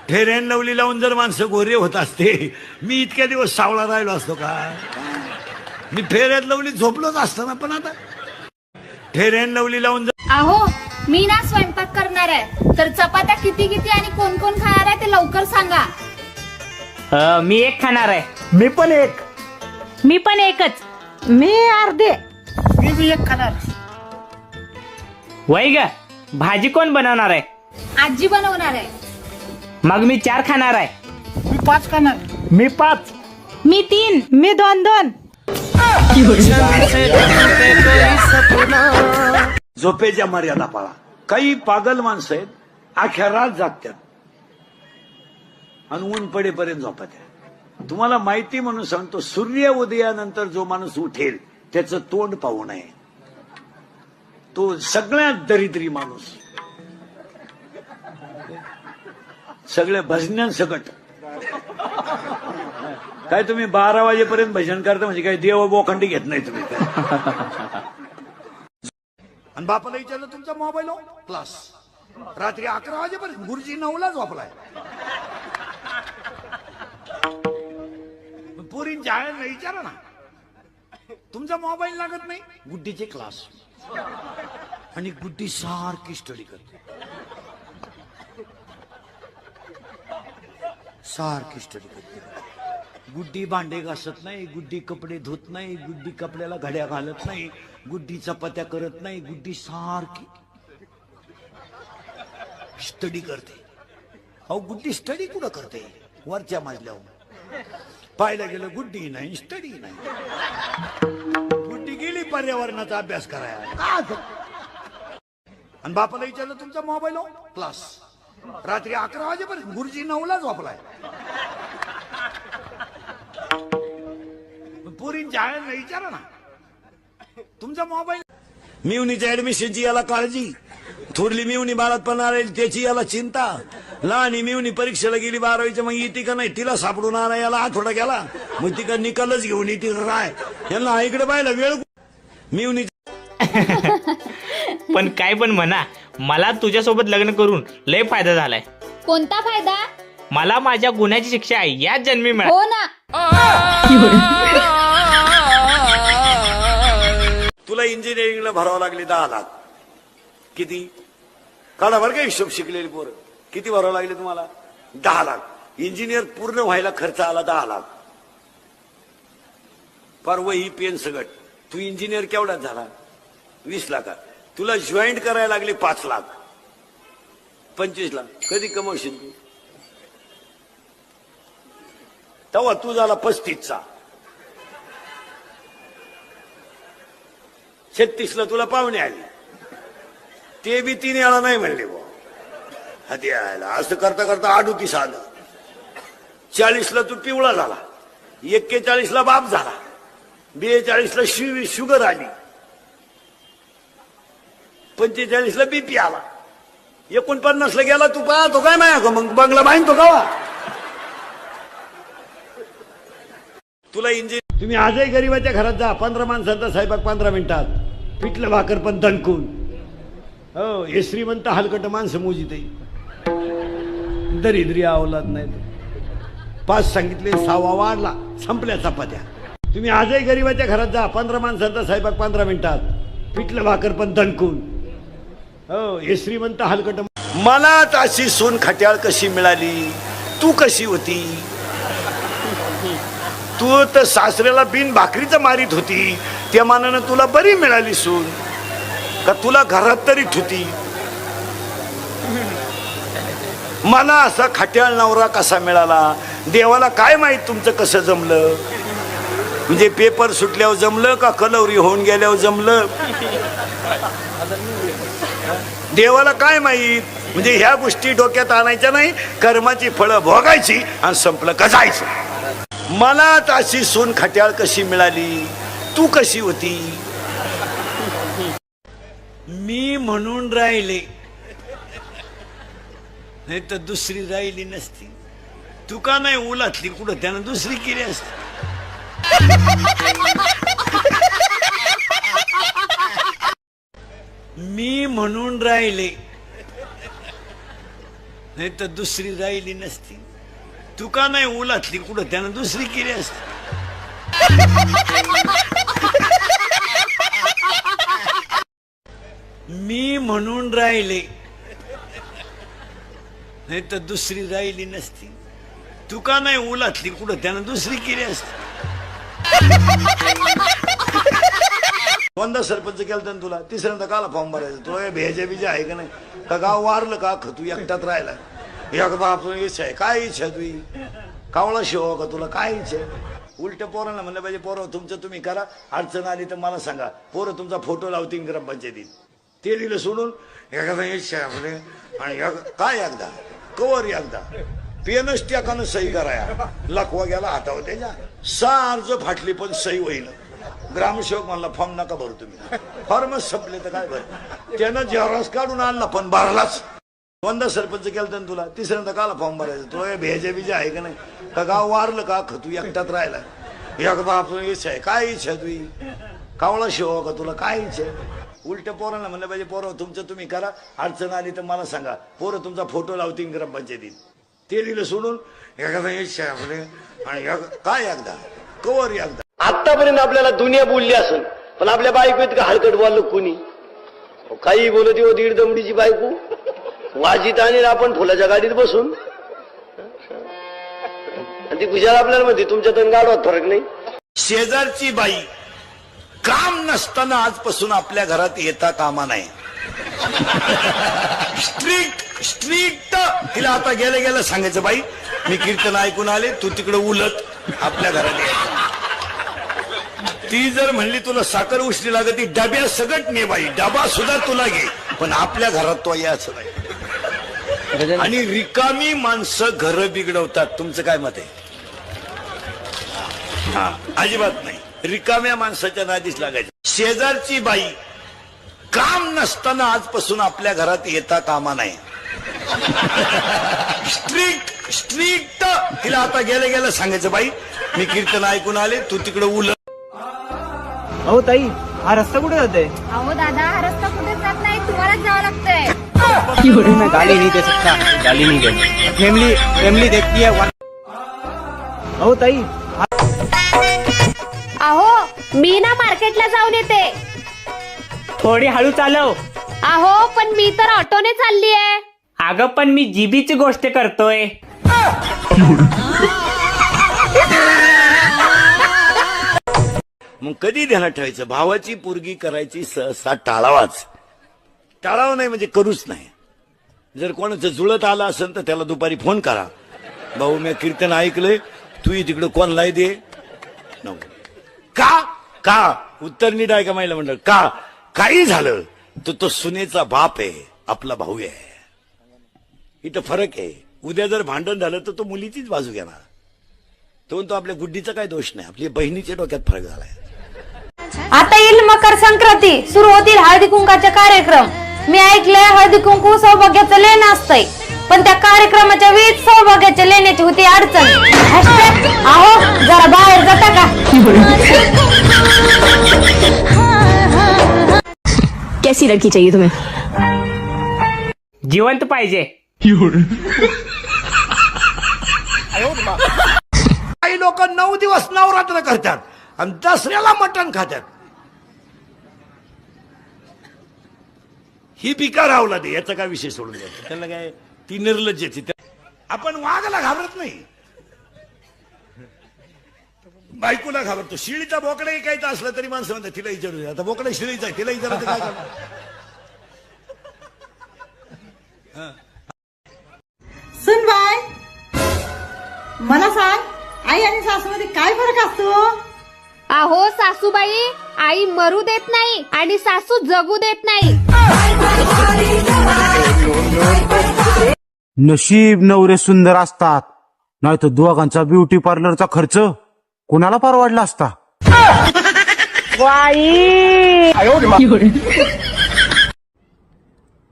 Fair and lovely लावून जर माणसं गोरे होत असते, मी इतक्या दिवस सावळा राहिलो असतो का? मी फेअर अँड लवली झोपलोच असतो ना. पण आता फेअर अँड लवली लावून अहो मी ना स्वयंपाक करणार आहे, तर चपात्या किती किती आणि कोण कोण खाणार आहे ते लवकर सांगा. मी एक खाणार आहे. मी पण एक. मी पण एकच. मी अर्धे. मी बी एक खाणार. वय ग, भाजी कोण बनवणार आहे? आजी बनवणार आहे. मग मी 4 खाणार आहे. मी 5 खाणार. मी 5. मी 3. मी 2. झोपेच्या मर्यादा पाळा. काही पागल माणसं आहेत, अख्या रात जागतात आणि ऊन पडेपर्यंत झोपत आहे. तुम्हाला माहिती म्हणून सांगतो, सूर्य उदयानंतर जो माणूस उठेल त्याचं तोंड पाहू नये. तो सगळ्यात दरिद्री माणूस. सगळे भजन्यांसकट काय तुम्ही 12 वाजेपर्यंत भजन करता म्हणजे काय देव बोखंडी घेत नाही तुम्ही. आणि बापाला विचारलं तुमचा मोबाईल हो क्लास. रात्री 11 वाजेपर्यंत गुरुजी 9ला झोपलाय. पोरींच्या आयांना विचारा ना, तुमचा मोबाईल लागत नाही. गुड्डीचे क्लास. आणि गुड्डी सारखी स्टडी करते, सारखी स्टडी करते. गुड्डी भांडे घासत नाही, गुड्डी कपडे धुत नाही, गुड्डी कपड्याला घड्या घालत नाही, गुड्डी चपात्या करत नाही. गुड्डी सारखी स्टडी करते. अहो गुड्डी स्टडी कुठं करते? वरच्या मजल्यावर पाहायला गेलं गुड्डी नाही, स्टडी नाही. गुड्डी गेली पर्यावरणाचा अभ्यास करायला. आणि बापाला विचारलं तुमचा मोबाईल हो क्लास. रात्री 11 वाजेपर्यंत गुरुजी 9ला झोपलाय. पोरींच्या आयांना विचारा ना, तुमचा मोबाईल. मिवनीच्या ऍडमिशनची याला काळजी, थोरली मिवनी बाळातपणा राहील त्याची याला चिंता, लहानी मिवनी परीक्षेला गेली 12वीच्या, मग येते का नाही तिला सापडून आणा याला आठवडा गेला, मग ती का निकालच घेऊन येते काय? यांना इकडे पाहिला वेळ. मिवनी पण काय पण म्हणा, मला तुझ्यासोबत लग्न करून लय फायदा झालाय. कोणता फायदा? मला माझ्या गुन्ह्याची शिक्षा याच जन्मी मिळाली. हो ना. तुला इंजिनिअरिंगला भरावं लागले 10 लाख. किती काढा बरं का हिशोब, शिकलेली पोरं. किती भरावं लागले तुम्हाला? 10 लाख. इंजिनियर पूर्ण व्हायला खर्च आला 10 लाख. पर वही पेन सगट. तू इंजिनियर केवढ्यात झाला? 20 लाखात. तुला जॉईंट करायला लागले 5 लाख, 25 लाख. कधी कमवशील तू? तेव्हा तू झाला 35चा. 36ला तुला पाहुणे आले, ते बी 3 वेळा नाही म्हणले बुवा. हाती आला असं करता करता 38 आलं. 40ला तू पिवळा झाला, 41ला बाप झाला, 42ला शुगर आली, 45ला बीपी आला, 49ला गेला. तू पाहतो काय माया मग बंगला बांधतो का? तुला इंजिन. तुम्ही आजही गरीबाच्या घरात जा, 15 माणसांचा स्वयंपाक 15 मिनिटात, पिठलं भाकर पण दणकून. हो हे श्रीमंत हलकट माणसं मोजित, दरिद्री अवलाद नाही. 5 सांगितले, 6वा वाढला, संपल्या चपात्या. तुम्ही आजही गरीबाच्या घरात जा, 15 माणसांचा स्वयंपाक 15 मिनिटात, पिठलं भाकर पण दणकून. हो हे श्रीमंत हलकट. मला अशी सून खट्याळ कशी मिळाली? तू कशी होती? तू तर सासऱ्याला बिन भाकरीचं मारीत होती, त्या मानानं तुला बरी मिळाली सून का? तुला घरात तरी ठुती. मला असा खट्याळ नवरा कसा मिळाला? देवाला काय माहित तुमचं कसं जमलं. म्हणजे पेपर सुटल्यावर जमलं का कलवरी होऊन गेल्यावर जमलं? देवाला काय माहित. म्हणजे ह्या गोष्टी डोक्यात आणायच्या नाही, कर्माची फळं भोगायची आणि संपलं का जायचं. मला अशी सून खट्याळ कशी मिळाली? तू कशी होती? मी म्हणून राहिले, नाही तर दुसरी राहिली नसती. तू का नाही उलातली कुठं? त्यानं दुसरी केली असती. मी म्हणून राहिले, नाही तर दुसरी राहिली नसती. तू का नाही उलातली कुठं, त्यानं दुसरी केली असती. मी म्हणून राहिले, नाही तर दुसरी राहिली नसती. तू का नाही उलातली कुठं, त्यानं दुसरी केली असती. दोनदा सरपंच केलं तर तुला, तिसऱ्यांदा काला फॉर्म भरायचं. तुला भेजा बिजा आहे का नाही, का गाव वारलं का तू एकटात राहिला. एकदा आपण इच्छा आहे, काय इच्छा तुझी, कावळा शिवा का तुला, काय इच्छा आहे. उलट पोरांना म्हणलं पाहिजे, पोरं तुमचं तुम्ही करा, अडचण आली तर मला सांगा. पोरं तुमचा फोटो लावतील ग्रामपंचायतीत. ते लिहिलं सोडून एखादा इच्छा आहे म्हणे, आणि काय एकदा कवर एकदा पेनच टाकानं सही कराया. लकवा गेला हातावर त्याच्या, 6 अर्ज फाटली पण सही होईल. ग्रामसेवक म्हणला फॉर्म नका भरू तुम्ही, फॉर्मच संपले तर काय भर. त्यानं जेवरास काढून आणला पण भरलाच. दोनदा सरपंच केलं तर तुला, तिसऱ्यांदा काला फॉर्म भरायचं. तुला भेजा बिजा आहे का नाही, का गाव वारलं का तू एकटात राहिला. एकदा आपण इच्छा आहे, काय इच्छा तुझी, कावळा शिवा का तुला, काय इच्छा आहे. उलट पोरांना म्हणलं पाहिजे, पोरं तुमचं तुम्ही करा, अडचण आली तर मला सांगा. पोरं तुमचा फोटो लावतील ग्रामपंचायतीत. ते लिहिलं सोडून एखादा इच्छा आहे म्हणे, आणि काय एकदा कवर एकदा. आतापर्यंत आपल्याला दुनिया बोलली असेल, पण आपल्या बायको इतकं हलकट बोललो कोणी. काही बोलत हो, दीड दमडीची बायको वाजीत आणि आपण फुलाच्या गाडीत बसून, आणि ती कुशाला आपल्याला म्हणते तुमच्यात गाडवात फरक नाही. शेजारची बाई काम नसताना आजपासून आपल्या घरात येता कामा नाही. स्ट्रिक्ट तिला आता गेलं गेलं सांगायचं, बाई मी कीर्तन ऐकून आले, तू तिकडे उलट आपल्या घरात यायचं. ती जर म्हणली तुला साखर उष्णी लागत, ती डब्या सगट ने बाई, डबा सुद्धा तुला घे, पण आपल्या घरात तो यायचं नाही. आणि रिकामी माणसं घर बिघडवतात. तुमचं काय मत आहे? हा, अजिबात नाही. रिकाम्या माणसाच्या नादीस लागायचं. शेजारची बाई काम नसताना आजपासून आपल्या घरात येता कामा नाही. स्ट्रिक्ट तिला आता गेलं गेलं सांगायचं, बाई मी कीर्तन ऐकून आले, तू तिकडे उलट. अहो ताई, हा रस्ता कुठे जाते? अहो दादा, हा रस्ता कुठे जात नाही, तुम्हालाच जावं लागतंय. गाली नहीं दे सकता, गाली नहीं दे. फैमिली देखती है. अहो ताई, अहो मी ना मार्केटला जाऊन येते. थोडी हळू चालव. अहो पण मी तर ऑटोने चालली आहे. अगं पण मी जीबीची गोष्ट करतोय. मग कधी ध्यानात ठेवायचं, भावाची पोरगी करायची सहसा टाळावाच. टाळावं नाही म्हणजे करूच नाही. जर कोणाचं जुळत आलं असेल तर त्याला दुपारी फोन करा, भाऊ मी कीर्तन ऐकलंय, तू तिकडं कोणलाही दे. नको. का उत्तर नीट आहे का महिला मंडळ. का काही झालं तर तो सुनेचा बाप आहे, आपला भाऊ आहे. इथं फरक आहे. उद्या जर भांडण झालं तर तो मुलीचीच बाजू घेणार. तो आपल्या गुड्डीचा काय दोष नाही, आपल्या बहिणीच्या डोक्यात फरक झालाय. आता येईल मकर संक्रांती, सुरू होतील हळदी कुंकाचे कार्यक्रम. मी ऐकलंय हळदी कुंकू सौभाग्याचं लेणं असतंय, पण त्या कार्यक्रमाच्या वेळीच सौभाग्याच्या लेण्याची होती अडचण. अहो जरा बाहेर जाता का? कैसी लड़की चाहिए तुम्हें? जिवंत पाहिजे. काही लोक 9 दिवस नवरात्र करतात आणि दसऱ्याला मटण खातात. ही पिका रावला दे, याचा काय विषय सोडून द्यायचा. त्याला काय ती निर्लज्जाची. आपण वाघाला घाबरत नाही, बायकोला घाबरतो. शिळीचा बोकडा ऐकायचा असला तरी माणसं म्हणतात तिला विचारू. आता बोकडा शिळीचा तिला विचारायचं काय करणार. सुन बाय, मला सांग, आई आणि सासूमध्ये काय फरक असतो? अहो सासूबाई, आई मरू देत नाही आणि सासू जगू देत नाही. नशीब नवरे सुंदर असतात, नाही तर दोघांचा ब्युटी पार्लरचा खर्च कोणाला परवडला असता.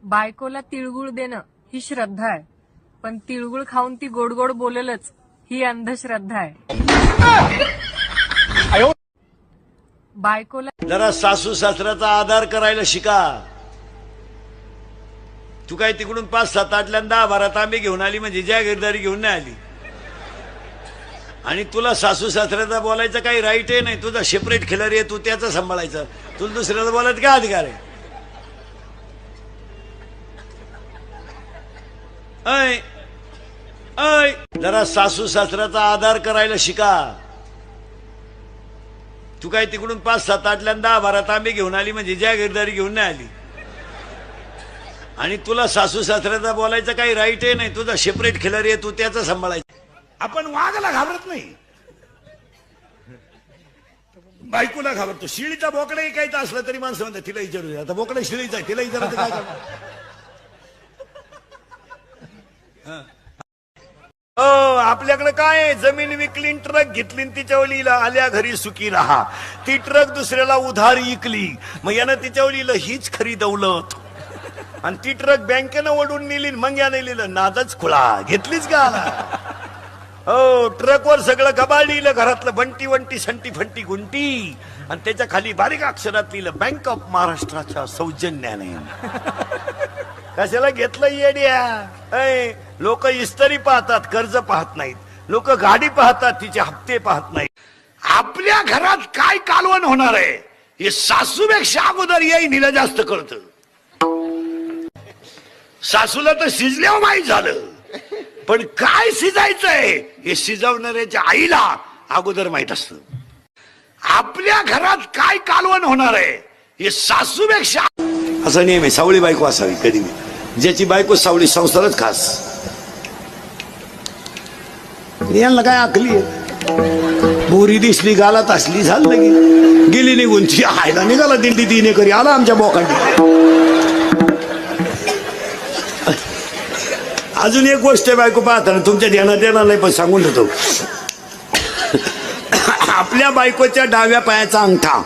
बायकोला तिळगुळ देणं ही श्रद्धा आहे, पण तिळगुळ खाऊन ती गोड गोड बोलेलच ही अंधश्रद्धा आहे. बायकोला जरा सासू सासऱ्याचा आधार करायला शिका. तू काय तिकडून 5-7 8 10-12 तांबे घेऊन आली म्हणजे जागीरदारी घेऊन नाही आली. आणि तुला सासू सासऱ्याचा बोलायचं काही राईट आहे नाही. तुझा सेपरेट खिलारी आहे, तू त्याचा सांभाळायचं. तुला दुसऱ्याला बोलायचं काय अधिकार आहे? ऐ ऐ जरा सासू सासऱ्याचा आदर करायला शिका. तू काय तिकडून 5-7 8 10-12 तांबे घेऊन आली म्हणजे जागीरदारी घेऊन नाही आली. आणि तुला सासू सासऱ्याचा बोलायचं काही राईट आहे नाही. तुझा सेपरेट खिलारी आहे, तू त्याचा सांभाळायचं. आपण वाघाला घाबरत नाही, बायकोला घाबरतो. शिळीचा बोकडा ऐकायचा असला तरी माणसं म्हणतात तिला विचारू. आता बोकडा शिळीचा आहे, तिला विचारायचं काय करणार? आपल्याकडे काय जमीन विकली, ट्रक घेतली, तिच्या लिहिलं आल्या घरी सुखी राहा. ती ट्रक दुसऱ्याला उधार विकली, मग यानं तिच्या लिहिलं हीच खरी दौलत. आणि ती ट्रक बँकेनं ओढून नेली, मग याने लिहिलं नादच खुळा. घेतलीच का? हो, ट्रकवर सगळं गबाळ लिहिलं, घरातलं बंटी वंटी संटी फंटी गुंटी, आणि त्याच्या खाली बारीक अक्षरात लिहिलं बँक ऑफ महाराष्ट्राच्या सौजन्याने. कशाला घेतलं येड्या? लोक इस्त्री पाहतात, कर्ज पाहत नाहीत. लोक गाडी पाहतात, तिचे हप्ते पाहत नाहीत. आपल्या घरात काय कालवण होणार आहे हे सासूपेक्षा अगोदर येईन हिला जास्त कळतं. सासूला तर शिजल्यावर माहीत झालं, पण काय शिजायचंय हे शिजवणाऱ्याच्या आईला अगोदर माहित असतं. आपल्या घरात काय कालवण होणार आहे हे सासूपेक्षा. असा नियम आहे, सावळी बायको असावी कधी. ज्याची बायको सावळी संसारच खास. यांना काय आखली आहे? बोरी दिसली गालात असली झालं गेली निघून. ती आयला निघाला दिंडी 3 एकरी आला आमच्या बोकांडी. अजून एक गोष्ट आहे बायको पाहताना, तुमच्या ध्यानात येणार नाही पण सांगून देतो. आपल्या बायकोच्या डाव्या पायाचा अंगठा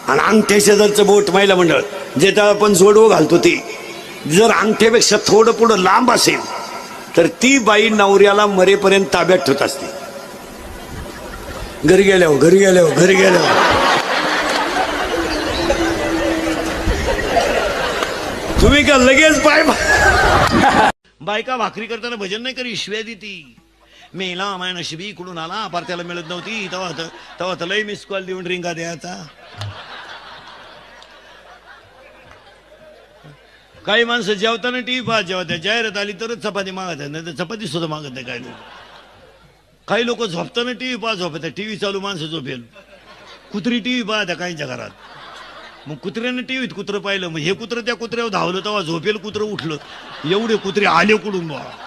आणि अंगठ्या शेजारचं बोट, महिला मंडळ जे आपण जोडवं घालतो ते जर अंगठ्यापेक्षा थोडं पुढं लांब असेल तर ती बाई नवऱ्याला मरेपर्यंत ताब्यात ठेवत असते. घरी गेल्यावर तुम्ही का लगेच पाय. बायका भाकरी करताना भजन नाही करी, शिव्या देती. मेला माय नशिबी इकडून आला, पार त्याला मिळत नव्हती, तेव्हा लय मिस कॉल देऊन रिंगा द्यायचा. काही माणसं जेवताना टीव्ही पाहत, जेव्हा त्या जाहिरात आली तरच चपाती मागत आहे, नाही तर चपाती सुद्धा मागत नाही. काही लोक झोपताना टीव्ही पाहत झोपत, टीव्ही चालू माणसं झोपेल. कुत्री टीव्ही पाहत्या काहींच्या घरात. मग कुत्र्यानं टीव्हीत कुत्रं पाहिलं, मग हे कुत्रं त्या कुत्र्यावर धावलं, तेव्हा झोपेल कुत्रं उठलं. एवढे कुत्रे आले कुठून बा.